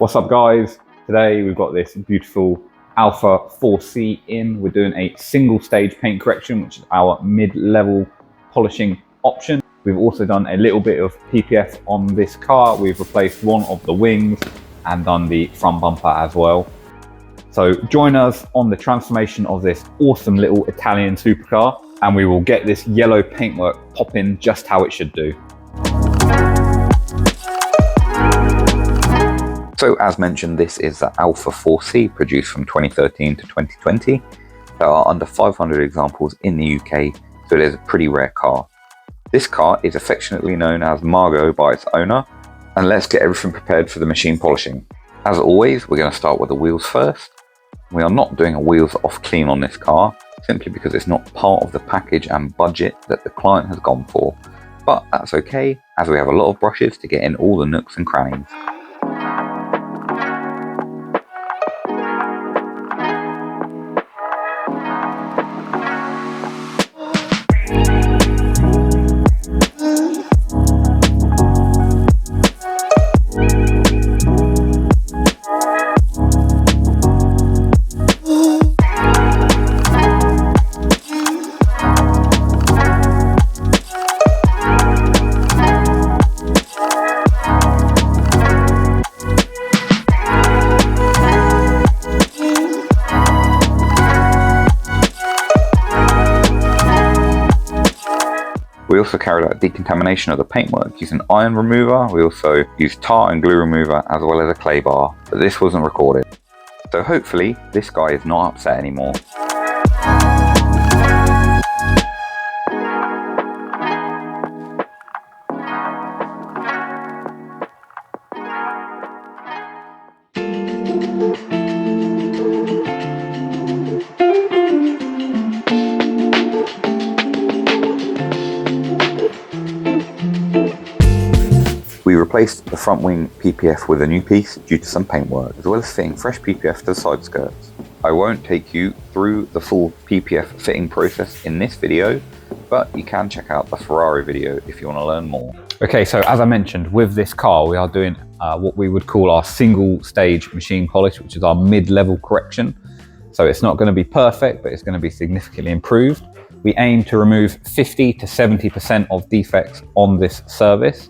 What's up guys? Today we've got this beautiful Alpha 4C in. We're doing a single stage paint correction, which is our mid-level polishing option. We've also done a little bit of PPF on this car. We've replaced one of the wings and done the front bumper as well. So join us on the transformation of this awesome little Italian supercar, and we will get this yellow paintwork popping just how it should do. So as mentioned, this is the Alpha 4C produced from 2013 to 2020. There are under 500 examples in the UK, so it is a pretty rare car. This car is affectionately known as Margot by its owner, and let's get everything prepared for the machine polishing. As always, we're going to start with the wheels first. We are not doing a wheels off clean on this car, simply because it's not part of the package and budget that the client has gone for. But that's okay, as we have a lot of brushes to get in all the nooks and crannies. We also carried out decontamination of the paintwork using iron remover. We also used tar and glue remover as well as a clay bar, but this wasn't recorded. So hopefully this guy is not upset anymore. We replaced the front wing PPF with a new piece due to some paintwork, as well as fitting fresh PPF to the side skirts. I won't take you through the full PPF fitting process in this video, but you can check out the Ferrari video if you want to learn more. Okay, so as I mentioned, with this car we are doing what we would call our single stage machine polish, which is our mid-level correction. So it's not going to be perfect, but it's going to be significantly improved. We aim to remove 50 to 70% of defects on this service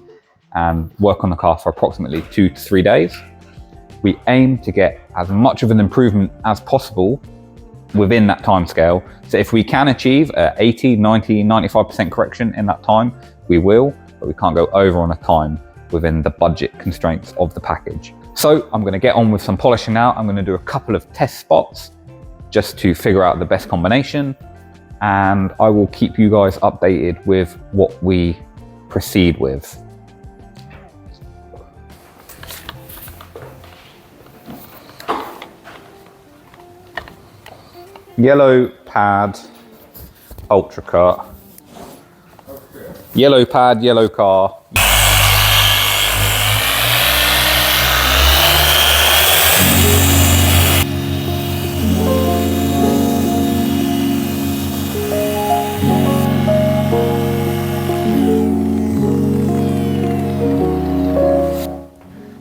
and work on the car for approximately 2 to 3 days. We aim to get as much of an improvement as possible within that time scale. So if we can achieve 80, 90, 95% correction in that time, we will, but we can't go over on a time within the budget constraints of the package. So I'm gonna get on with some polishing now. I'm gonna do a couple of test spots just to figure out the best combination, and I will keep you guys updated with what we proceed with. Yellow pad, ultra cut. Yellow pad, yellow car.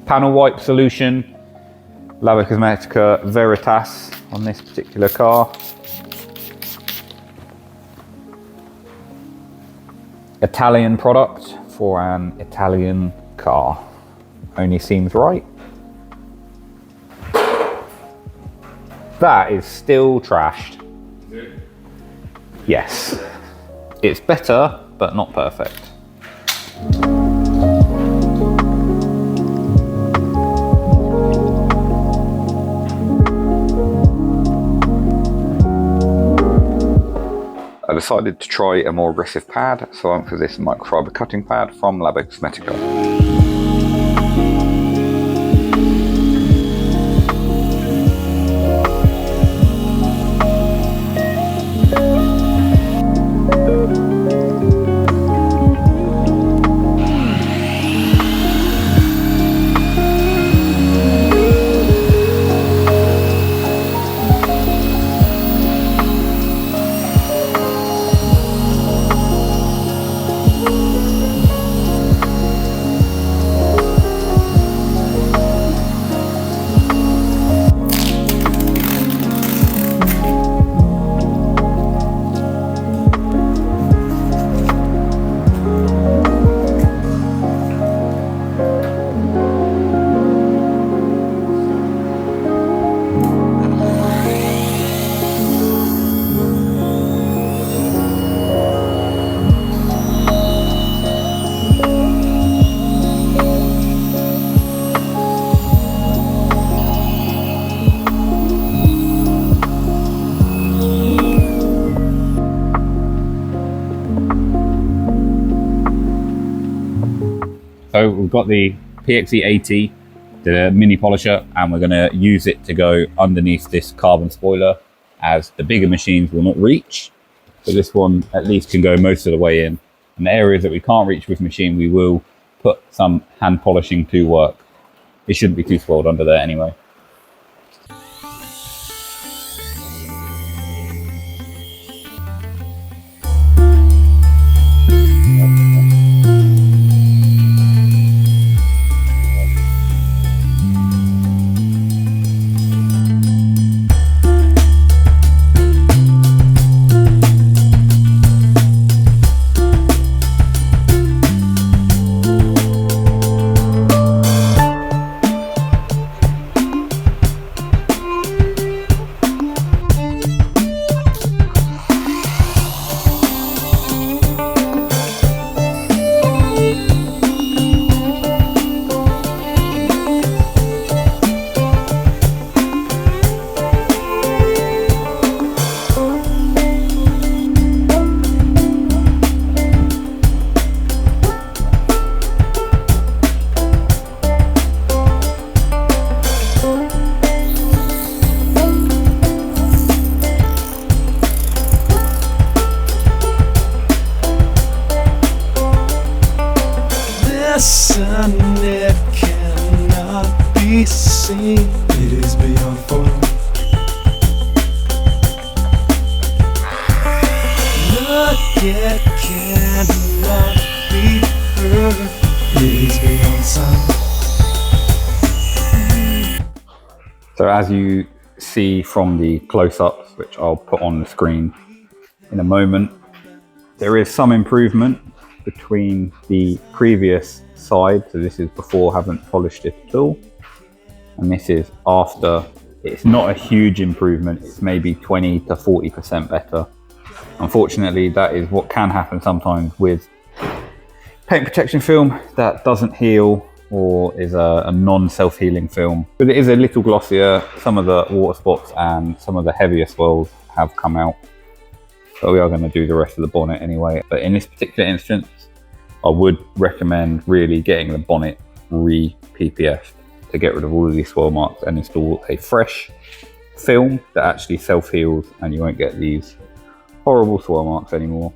Panel wipe solution, Labocosmetica Veritas on this particular car. Italian product for an Italian car. Only seems right. That is still trashed. Is it? Yes. It's better, but not perfect. I decided to try a more aggressive pad, so I went for this microfiber cutting pad from Labocosmetica. So we've got the PXE80, the mini polisher, and we're going to use it to go underneath this carbon spoiler, as the bigger machines will not reach. But this one at least can go most of the way in. And the areas that we can't reach with machine, we will put some hand polishing to work. It shouldn't be too spoiled under there anyway. It cannot be seen. It is beyond form. Look, it cannot be heard. It is beyond sound. So as you see from the close-ups, which I'll put on the screen in a moment, there is some improvement between the previous side. So this is before, haven't polished it at all, and this is after. It's not a huge improvement, it's maybe 20 to 40% better. Unfortunately, that is what can happen sometimes with paint protection film that doesn't heal or is a non-self-healing film. But it is a little glossier. Some of the water spots and some of the heavier swirls have come out. But we are going to do the rest of the bonnet anyway. But in this particular instance, I would recommend really getting the bonnet re-PPF'd to get rid of all of these swirl marks and install a fresh film that actually self-heals, and you won't get these horrible swirl marks anymore.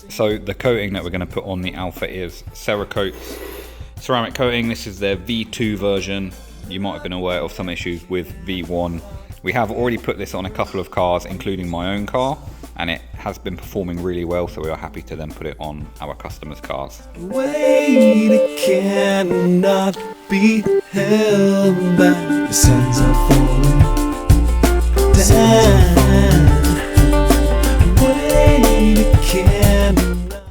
So the coating that we're going to put on the Alfa is Cerakote ceramic coating. This is their V2 version. You might have been aware of some issues with V1. We have already put this on a couple of cars, including my own car, and it has been performing really well, so we are happy to then put it on our customers' cars. Wait, it cannot be held back. The sands are falling down. Wait, it cannot.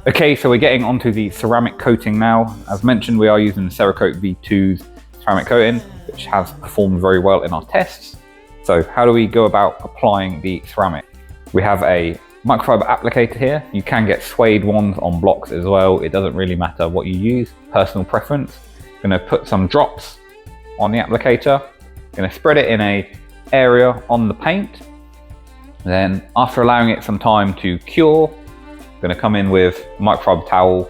Okay, so we're getting onto the ceramic coating now. As mentioned, we are using the Cerakote V2's ceramic coating, which has performed very well in our tests. So how do we go about applying the ceramic? We have a microfiber applicator here. You can get suede ones on blocks as well. It doesn't really matter what you use, personal preference. I'm going to put some drops on the applicator. I'm going to spread it in an area on the paint. Then after allowing it some time to cure, I'm going to come in with a microfiber towel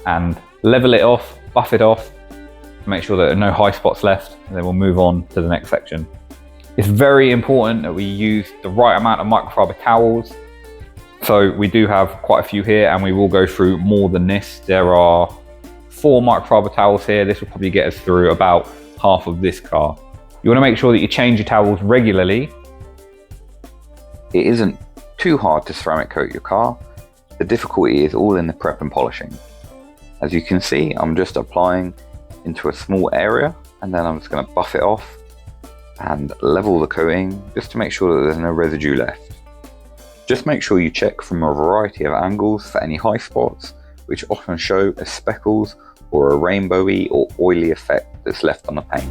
and level it off, buff it off, to make sure that there are no high spots left, and then we'll move on to the next section. It's very important that we use the right amount of microfiber towels. So we do have quite a few here, and we will go through more than this. There are 4 microfiber towels here. This will probably get us through about half of this car. You want to make sure that you change your towels regularly. It isn't too hard to ceramic coat your car. The difficulty is all in the prep and polishing. As you can see, I'm just applying into a small area, and then I'm just going to buff it off and level the coating just to make sure that there's no residue left. Just make sure you check from a variety of angles for any high spots, which often show as speckles or a rainbowy or oily effect that's left on the paint.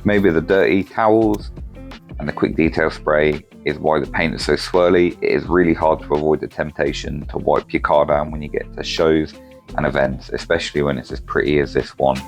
Maybe the dirty towels and the quick detail spray is why the paint is so swirly. It is really hard to avoid the temptation to wipe your car down when you get to shows and events, especially when it's as pretty as this one.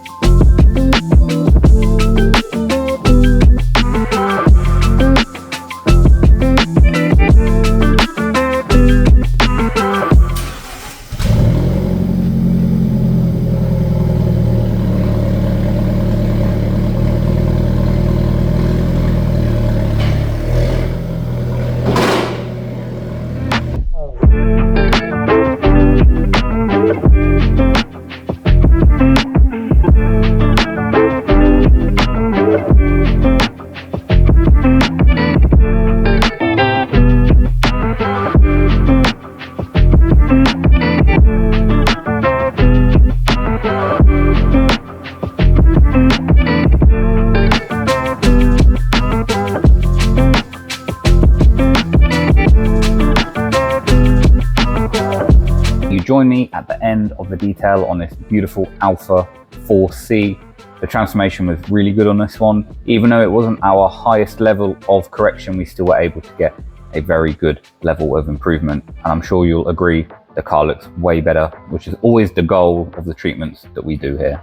Join me at the end of the detail on this beautiful Alfa 4C. The transformation was really good on this one. Even though it wasn't our highest level of correction, we still were able to get a very good level of improvement. And I'm sure you'll agree the car looks way better, which is always the goal of the treatments that we do here.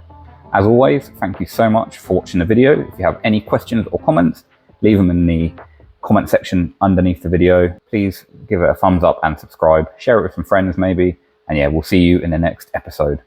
As always, thank you so much for watching the video. If you have any questions or comments, leave them in the comment section underneath the video. Please give it a thumbs up and subscribe. Share it with some friends maybe. And yeah, we'll see you in the next episode.